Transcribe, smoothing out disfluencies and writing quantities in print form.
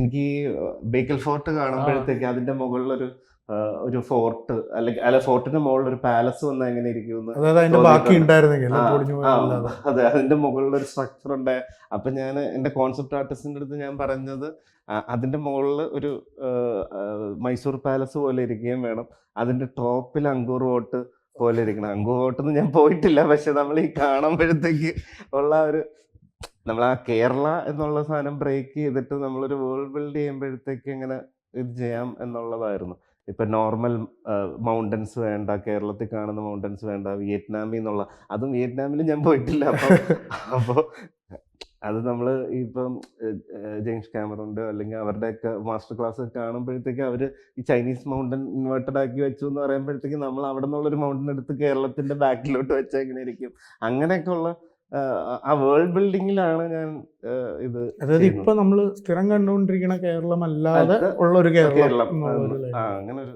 എനിക്ക് ഈ ബേക്കൽ ഫോർട്ട് കാണുമ്പോഴത്തേക്ക് അതിന്റെ മുകളിലൊരു ഒരു ഫോർട്ട് അല്ലെങ്കിൽ അല്ല ഫോർട്ടിന്റെ മുകളിൽ ഒരു പാലസ് വന്നാൽ എങ്ങനെ ഇരിക്കും, അതെ അതിന്റെ മുകളിൽ ഒരു സ്ട്രക്ചർ ഉണ്ടായ. അപ്പൊ ഞാൻ എന്റെ കോൺസെപ്റ്റ് ആർട്ടിസ്റ്റിന്റെ അടുത്ത് ഞാൻ പറഞ്ഞത് അതിന്റെ മുകളിൽ ഒരു മൈസൂർ പാലസ് പോലെ ഇരിക്കുകയും വേണം, അതിന്റെ ടോപ്പിൽ അങ്കൂർ വോട്ട് പോലെ ഇരിക്കണം. അങ്കൂർ വോട്ടൊന്നും ഞാൻ പോയിട്ടില്ല, പക്ഷെ നമ്മൾ ഈ കാണുമ്പോഴത്തേക്ക് ഉള്ള ഒരു നമ്മൾ ആ കേരള എന്നുള്ള സാധനം ബ്രേക്ക് ചെയ്തിട്ട് നമ്മളൊരു വേൾഡ് ബിൽഡ് ചെയ്യുമ്പോഴത്തേക്ക് എങ്ങനെ ഇത് ചെയ്യാം എന്നുള്ളതായിരുന്നു. ഇപ്പൊ നോർമൽ മൗണ്ടൻസ് വേണ്ട, കേരളത്തിൽ കാണുന്ന മൗണ്ടൻസ് വേണ്ട, വിയറ്റ്നാമിൽ നിന്നുള്ള, അതും വിയറ്റ്നാമിൽ ഞാൻ പോയിട്ടില്ല. അപ്പൊ അത് നമ്മള് ഇപ്പം ജെയിംസ് ക്യാമറോന്റെ അല്ലെങ്കിൽ അവരുടെയൊക്കെ മാസ്റ്റർ ക്ലാസ് കാണുമ്പോഴത്തേക്ക് അവര് ഈ ചൈനീസ് മൗണ്ടൻ ഇൻവേർട്ടഡ് ആക്കി വെച്ചു എന്ന് പറയുമ്പോഴത്തേക്ക് നമ്മൾ അവിടെ നിന്നുള്ള ഒരു മൗണ്ടൻ എടുത്ത് കേരളത്തിന്റെ ബാക്കിലോട്ട് വെച്ചാൽ എങ്ങനെ ഇരിക്കും, അങ്ങനെയൊക്കെ ഉള്ള ആ വേൾഡ് ബിൽഡിങ്ങിലാണ് ഞാൻ ഇത്. അതായത് ഇപ്പൊ നമ്മള് സ്ഥിരം കണ്ടുകൊണ്ടിരിക്കുന്ന കേരളം അല്ലാതെ ഉള്ള ഒരു കേരളം അങ്ങനെ ഒരു